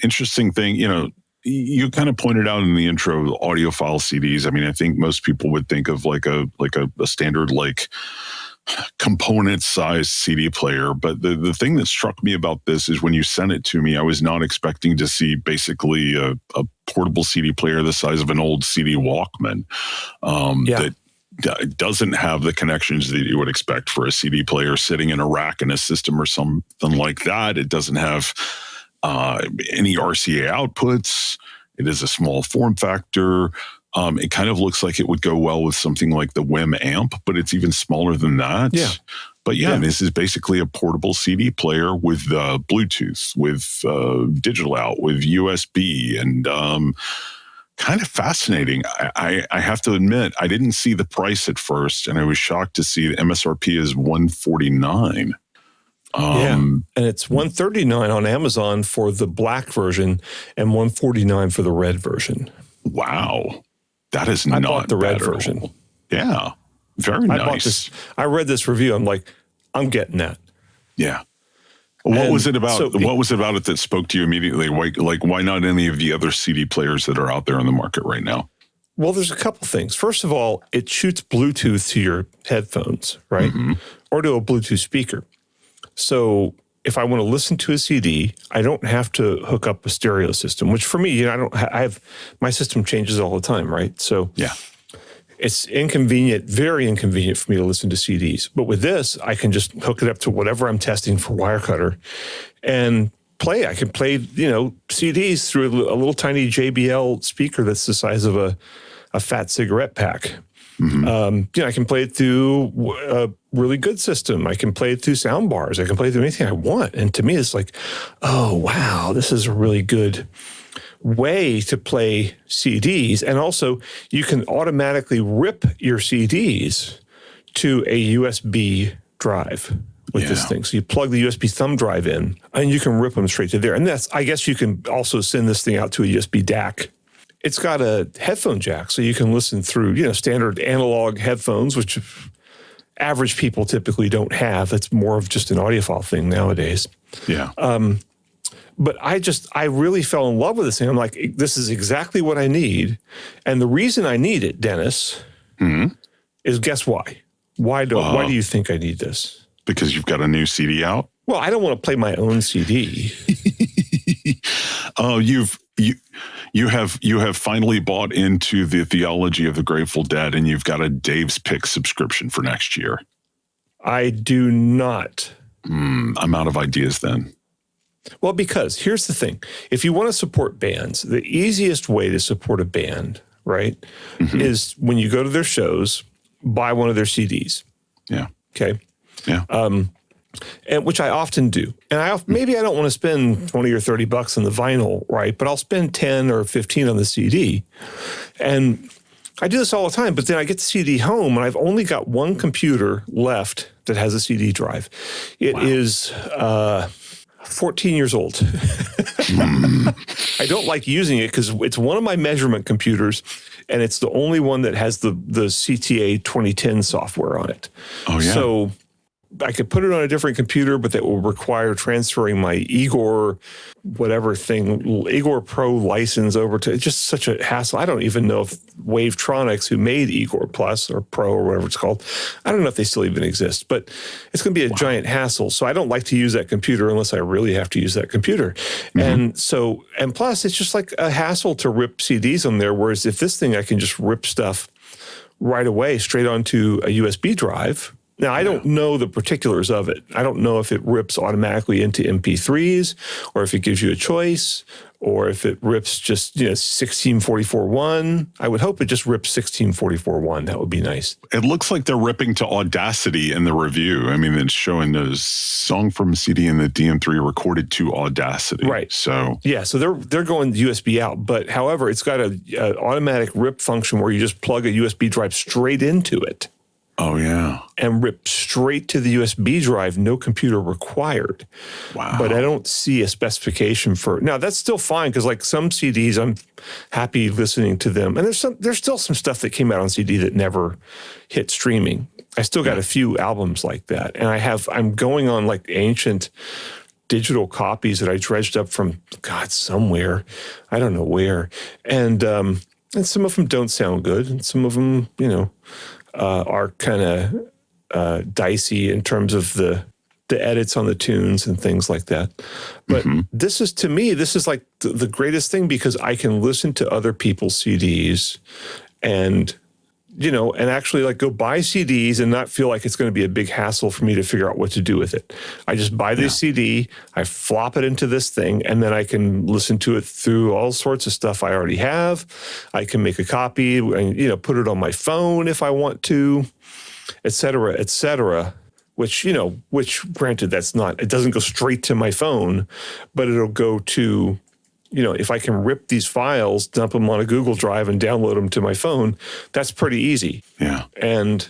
C: Interesting thing, you kind of pointed out in the intro, audiophile CDs. I mean, I think most people would think of like a standard like component size CD player. But the thing that struck me about this is when you sent it to me, I was not expecting to see basically a portable CD player the size of an old CD Walkman that doesn't have the connections that you would expect for a CD player sitting in a rack in a system or something like that. It doesn't have any RCA outputs. It is a small form factor. It kind of looks like it would go well with something like the WIM amp, but it's even smaller than that.
B: Yeah.
C: But this is basically a portable CD player with Bluetooth, with digital out, with USB, and kind of fascinating. I have to admit, I didn't see the price at first, and I was shocked to see the MSRP is $149.
B: And it's $139 on Amazon for the black version and $149 for the red version.
C: Wow. That is not
B: I bought the red
C: bad
B: version.
C: Yeah. Very nice.
B: I read this review. I'm like, I'm getting that.
C: Yeah. What was it about it that spoke to you immediately? Why not any of the other CD players that are out there in the market right now?
B: Well, there's a couple things. First of all, it shoots Bluetooth to your headphones, right? Mm-hmm. Or to a Bluetooth speaker. So if I want to listen to a CD, I don't have to hook up a stereo system, which for me, my system changes all the time, right? So it's inconvenient, very inconvenient for me to listen to CDs. But with this, I can just hook it up to whatever I'm testing for Wirecutter and play. I can play, CDs through a little tiny JBL speaker that's the size of a fat cigarette pack. Mm-hmm. I can play it through a really good system. I can play it through sound bars. I can play it through anything I want. And to me, it's like, oh, wow, this is a really good way to play CDs. And also, you can automatically rip your CDs to a USB drive with this thing. So you plug the USB thumb drive in, and you can rip them straight to there. And I guess you can also send this thing out to a USB DAC. It's got a headphone jack, so you can listen through, standard analog headphones, which average people typically don't have. It's more of just an audiophile thing nowadays.
C: Yeah.
B: But I really fell in love with this thing. I'm like, this is exactly what I need. And the reason I need it, Dennis, is guess why? Why do you think I need this?
C: Because you've got a new CD out?
B: Well, I don't want to play my own CD.
C: Oh, you have finally bought into the theology of the Grateful Dead, and you've got a Dave's Pick subscription for next year.
B: I do not.
C: I'm out of ideas then.
B: Well, because here's the thing. If you want to support bands, the easiest way to support a band, right, is when you go to their shows, buy one of their CDs.
C: Yeah.
B: Okay.
C: Yeah.
B: And which I often do. And maybe I don't want to spend $20 or $30 on the vinyl, right? But I'll spend 10 or 15 on the CD. And I do this all the time, but then I get the CD home and I've only got one computer left that has a CD drive. It is 14 years old. I don't like using it because it's one of my measurement computers, and it's the only one that has the CTA 2010 software on it.
C: Oh, yeah.
B: So I could put it on a different computer, but that will require transferring my Igor Pro license over to. It's just such a hassle. I don't even know if Wavetronics, who made Igor Plus or Pro or whatever it's called, I don't know if they still even exist, but it's going to be a giant hassle. So I don't like to use that computer unless I really have to use that computer. And plus it's just like a hassle to rip CDs on there. Whereas if this thing, I can just rip stuff right away straight onto a USB drive. Now, I don't know the particulars of it. I don't know if it rips automatically into MP3s or if it gives you a choice or if it rips just 1644.1. I would hope it just rips 1644.1. That would be nice.
C: It looks like they're ripping to Audacity in the review. I mean, it's showing the song from a CD and the DM3 recorded to Audacity.
B: Right.
C: So
B: so they're going USB out. But however, it's got an automatic rip function where you just plug a USB drive straight into it.
C: Oh, yeah.
B: And rip straight to the USB drive, no computer required.
C: Wow.
B: But I don't see a specification for... Now, that's still fine, because like some CDs, I'm happy listening to them. And there's still some stuff that came out on CD that never hit streaming. I still got a few albums like that. And I'm going on like ancient digital copies that I dredged up from somewhere, I don't know where, and some of them don't sound good, and some of them are kind of dicey in terms of the edits on the tunes and things like that. But this is, to me, this is like the greatest thing, because I can listen to other people's CDs and actually like go buy CDs and not feel like it's going to be a big hassle for me to figure out what to do with it. I just buy this CD, I flop it into this thing, and then I can listen to it through all sorts of stuff I already have. I can make a copy and, put it on my phone if I want to, et cetera, which granted, it doesn't go straight to my phone, but it'll go to, if I can rip these files, dump them on a Google Drive and download them to my phone, that's pretty easy.
C: Yeah.
B: And,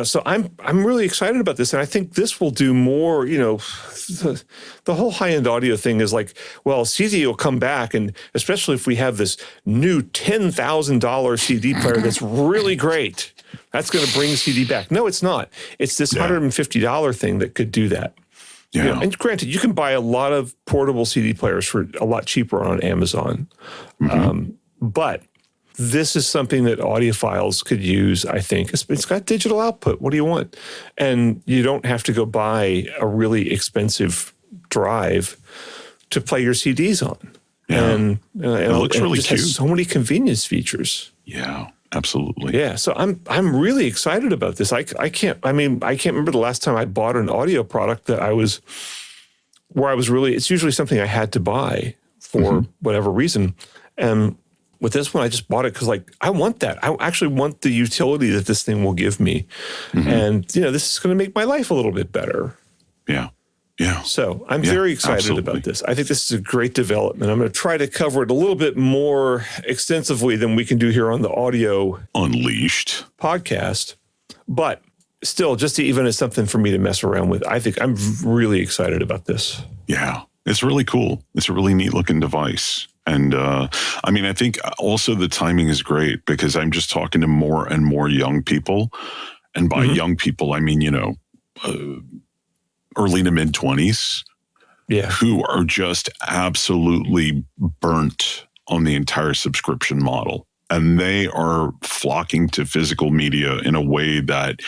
B: so I'm really excited about this. And I think this will do more, the whole high-end audio thing is like, well, CD will come back. And especially if we have this new $10,000 CD player that's really great, that's going to bring CD back. No, it's not. It's this $150 thing that could do that.
C: Yeah.
B: And granted, you can buy a lot of portable CD players for a lot cheaper on Amazon. But this is something that audiophiles could use, I think. It's got digital output. What do you want? And you don't have to go buy a really expensive drive to play your CDs on.
C: Yeah.
B: And
C: it looks really
B: just
C: cute.
B: has so many convenience features.
C: Yeah. Absolutely.
B: Yeah, so I'm really excited about this. I can't remember the last time I bought an audio product that it's usually something I had to buy for whatever reason. And with this one, I just bought it because I want that. I actually want the utility that this thing will give me. And, this is going to make my life a little bit better.
C: Yeah. Yeah.
B: So I'm very excited about this. I think this is a great development. I'm going to try to cover it a little bit more extensively than we can do here on the Audio
C: Unleashed
B: podcast. But still, just even as something for me to mess around with, I think I'm really excited about this.
C: Yeah. It's really cool. It's a really neat looking device. And I think also the timing is great, because I'm just talking to more and more young people. And by young people, I mean, early to mid 20s, who are just absolutely burnt on the entire subscription model. And they are flocking to physical media in a way that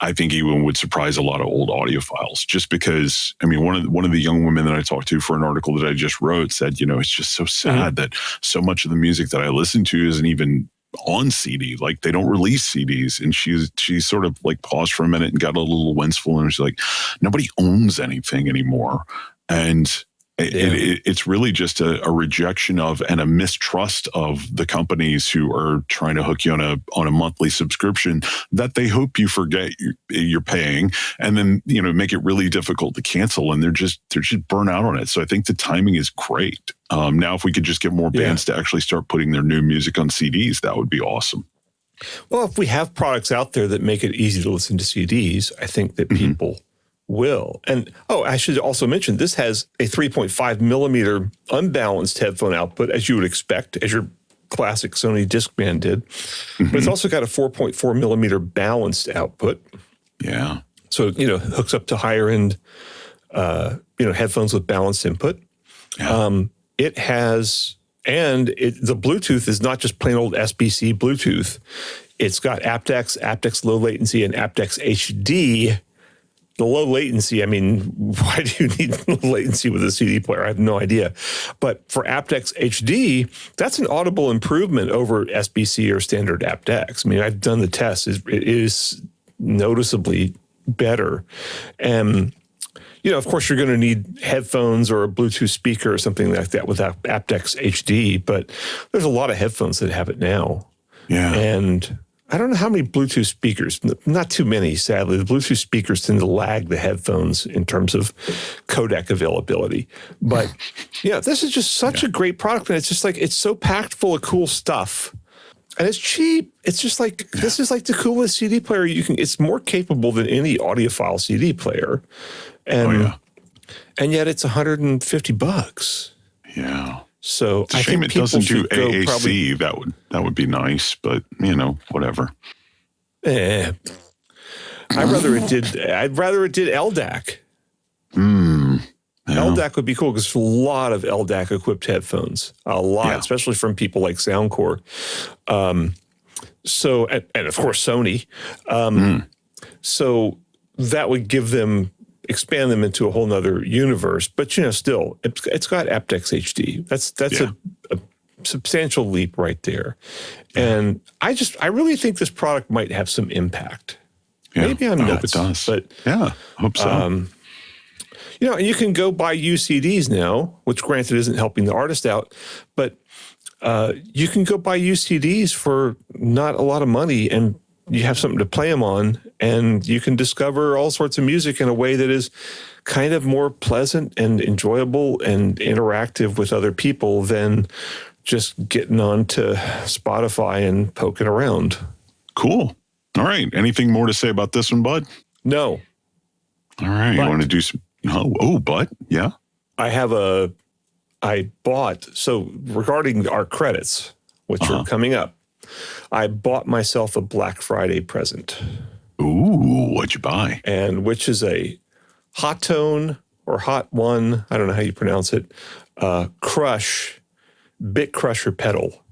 C: I think even would surprise a lot of old audiophiles, just because, one of the young women that I talked to for an article that I just wrote said, it's just so sad that so much of the music that I listen to isn't even on CD. Like, they don't release CDs. And she sort of paused for a minute and got a little winceful, and she's like, nobody owns anything anymore. And it's really just a rejection of and a mistrust of the companies who are trying to hook you on a monthly subscription that they hope you forget you're paying, and then make it really difficult to cancel, and they're just burnt out on it. So I think the timing is great. Now, if we could just get more bands to actually start putting their new music on CDs, that would be awesome.
B: Well, if we have products out there that make it easy to listen to CDs, I think that people will. And I should also mention, this has a 3.5 millimeter unbalanced headphone output, as you would expect, as your classic Sony Discman did. But it's also got a 4.4 millimeter balanced output.
C: Yeah.
B: So, hooks up to higher end, headphones with balanced input. Yeah. It has, the Bluetooth is not just plain old SBC Bluetooth. It's got aptX low latency, and aptX HD. The low latency, why do you need low latency with a CD player? I have no idea. But for aptX HD, that's an audible improvement over SBC or standard aptX. I've done the test. It is noticeably better. And, of course, you're going to need headphones or a Bluetooth speaker or something like that with aptX HD. But there's a lot of headphones that have it now.
C: Yeah.
B: And I don't know how many Bluetooth speakers, not too many, sadly. The Bluetooth speakers tend to lag the headphones in terms of codec availability. But this is just such a great product. And it's just it's so packed full of cool stuff. And it's cheap. It's just this is the coolest CD player you can. It's more capable than any audiophile CD player. And yet it's $150.
C: Yeah.
B: So
C: it's a shame it doesn't do AAC. That would be nice, but whatever.
B: I'd rather it did LDAC.
C: Yeah.
B: LDAC would be cool because there's a lot of LDAC equipped headphones, especially from people like Soundcore. So, and of course Sony. So that would expand them into a whole nother universe. But still, it's got aptX HD. That's a substantial leap right there. And I really think this product might have some impact. Yeah, maybe I'm nuts.
C: I hope it does.
B: But
C: I hope so.
B: You can go buy UCDs now, which granted isn't helping the artist out, but you can go buy UCDs for not a lot of money, and you have something to play them on, and you can discover all sorts of music in a way that is kind of more pleasant and enjoyable and interactive with other people than just getting onto Spotify and poking around.
C: Cool. All right. Anything more to say about this one, bud?
B: No.
C: All right. You want to do some... but yeah.
B: So regarding our credits, which are coming up, I bought myself a Black Friday present.
C: Ooh, what'd you buy?
B: And which is a Hot Tone or Hot One, I don't know how you pronounce it, Crush Bit Crusher pedal.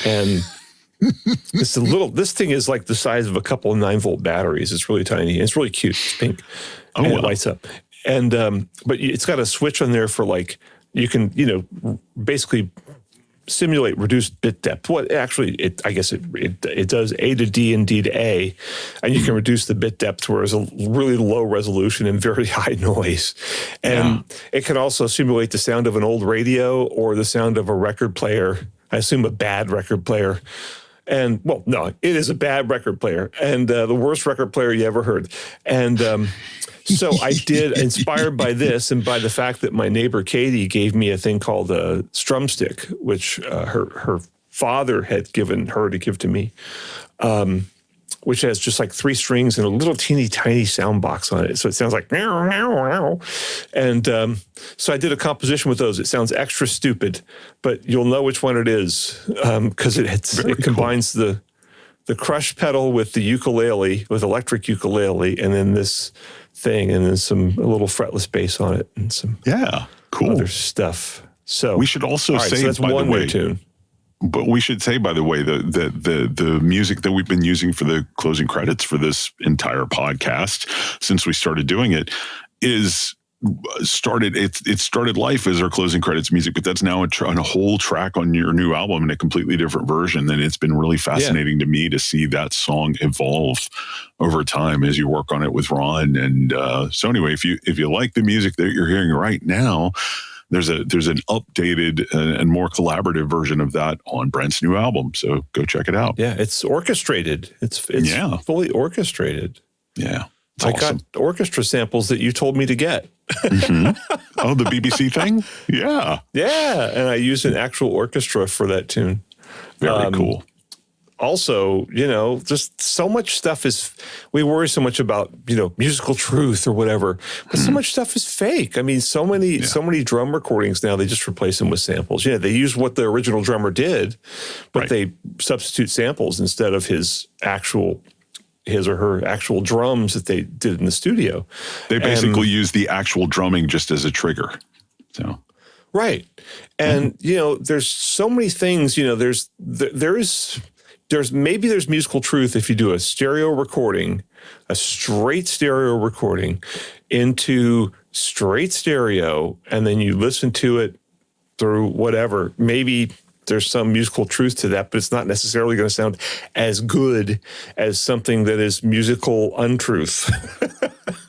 B: And this thing is like the size of a couple of 9-volt batteries. It's really tiny. It's really cute. It's pink. And it lights up. And but it's got a switch on there for you can basically simulate reduced bit depth. What actually it does A to D and D to A, and you can reduce the bit depth where it's a really low resolution and very high noise. And it can also simulate the sound of an old radio or the sound of a record player. I assume a bad record player. And no, it is a bad record player and the worst record player you ever heard. And so I did, inspired by this and by the fact that my neighbor Katie gave me a thing called a Strumstick, which her father had given her to give to me, which has just like 3 strings and a little teeny tiny sound box on it. So it sounds like meow, meow, meow. And so I did a composition with those. It sounds extra stupid, but you'll know which one it is because it combines the crush pedal with the ukulele, with electric ukulele, and then this thing, and then a little fretless bass on it, and some
C: cool
B: other stuff. So
C: we should also say,
B: so that's one new tune.
C: But we should say, by the way, the music that we've been using for the closing credits for this entire podcast since we started doing it started life as our closing credits music, but that's now on a whole track on your new album in a completely different version. And it's been really fascinating to me to see that song evolve over time as you work on it with Ron. And so anyway, if you like the music that you're hearing right now, there's an updated and more collaborative version of that on Brent's new album. So go check it out.
B: Yeah, it's orchestrated. It's fully orchestrated.
C: Yeah.
B: I got orchestra samples that you told me to get.
C: Oh, the BBC thing? Yeah.
B: Yeah, and I used an actual orchestra for that tune.
C: Very cool.
B: Also, just so much stuff we worry so much about, musical truth or whatever, but so much stuff is fake. I mean, so many drum recordings now, they just replace them with samples. Yeah, they use what the original drummer did, but they substitute samples instead of his or her actual drums that they did in the studio. They
C: basically use the actual drumming just as a trigger. So.
B: Right. And, there's so many things, there's musical truth if you do a stereo recording, a straight stereo recording into straight stereo, and then you listen to it through whatever. Maybe there's some musical truth to that, but it's not necessarily going to sound as good as something that is musical untruth.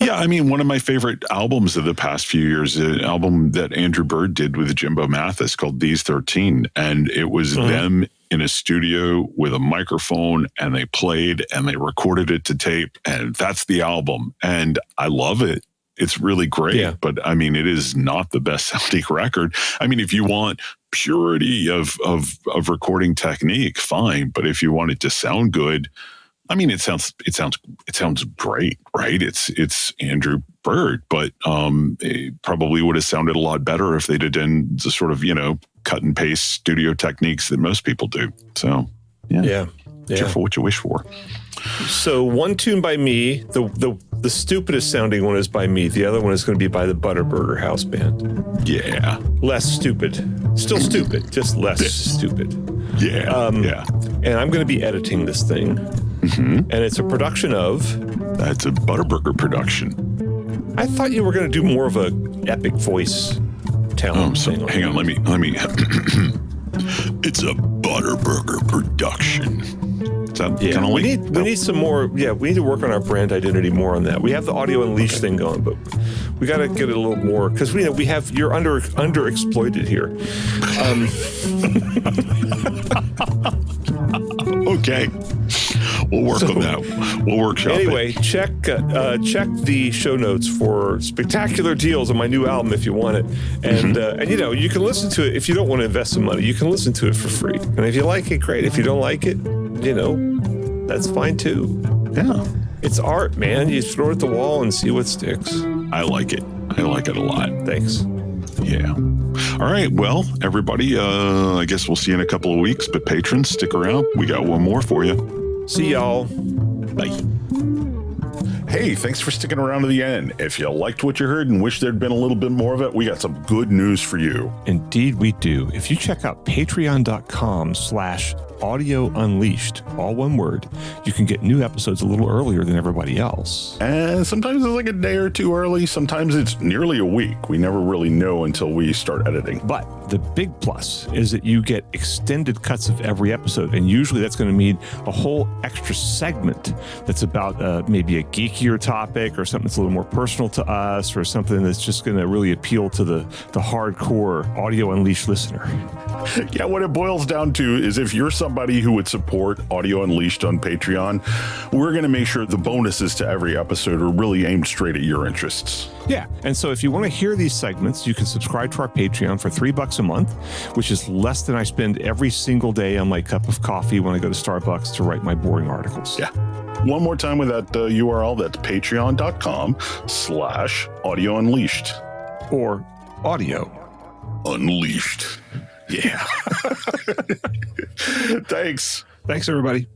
C: Yeah, I mean, one of my favorite albums of the past few years, an album that Andrew Bird did with Jimbo Mathis called These 13, and it was them in a studio with a microphone, and they played and they recorded it to tape, and that's the album. And I love it. It's really great, but I mean, it is not the best sounding record. I mean, if you want purity of recording technique, fine. But if you want it to sound good, I mean, it sounds great, right? It's Andrew Bird, but it probably would have sounded a lot better if they did in the sort of, cut and paste studio techniques that most people do. So yeah. Careful what you wish for.
B: So one tune by me, the The stupidest sounding one is by me. The other one is going to be by the Butterburger house band.
C: Yeah.
B: Less stupid. Still stupid, just less stupid.
C: Yeah.
B: And I'm going to be editing this thing. And it's a production of...
C: That's a Butterburger production.
B: I thought you were going to do more of a epic voice talent.
C: Hang on, let me. It's a Butterburger production.
B: We need some more. Yeah, we need to work on our brand identity more on that. We have the Audio Unleashed thing going, but we got to get it a little more because we have you're underexploited here.
C: Okay, we'll work on that. We'll workshop
B: anyway,
C: it.
B: check the show notes for spectacular deals on my new album if you want it, and you can listen to it if you don't want to invest some money. You can listen to it for free, and if you like it, great. If you don't like it, that's fine too.
C: Yeah,
B: it's art, man. You throw it at the wall and see what sticks.
C: I like it. I like it a lot.
B: Thanks.
C: Yeah. All right. Well, everybody, I guess we'll see you in a couple of weeks, but patrons, stick around. We got one more for you.
B: See y'all.
C: Bye.
A: Hey, thanks for sticking around to the end. If you liked what you heard and wish there'd been a little bit more of it, we got some good news for you.
B: Indeed, we do. If you check out patreon.com/Audio Unleashed, all one word, you can get new episodes a little earlier than everybody else.
A: And sometimes it's like a day or two early. Sometimes it's nearly a week. We never really know until we start editing.
B: But the big plus is that you get extended cuts of every episode. And usually that's going to mean a whole extra segment that's about maybe a geekier topic or something that's a little more personal to us or something that's just going to really appeal to the hardcore Audio Unleashed listener.
A: Yeah, what it boils down to is if you're somebody who would support Audio Unleashed on Patreon, we're going to make sure the bonuses to every episode are really aimed straight at your interests.
B: Yeah, and so if you want to hear these segments, you can subscribe to our Patreon for $3 a month, which is less than I spend every single day on my cup of coffee when I go to Starbucks to write my boring articles.
A: Yeah. One more time with that URL, that's patreon.com/Audio Unleashed.
B: Or Audio
A: Unleashed. Yeah. Thanks.
B: Thanks, everybody.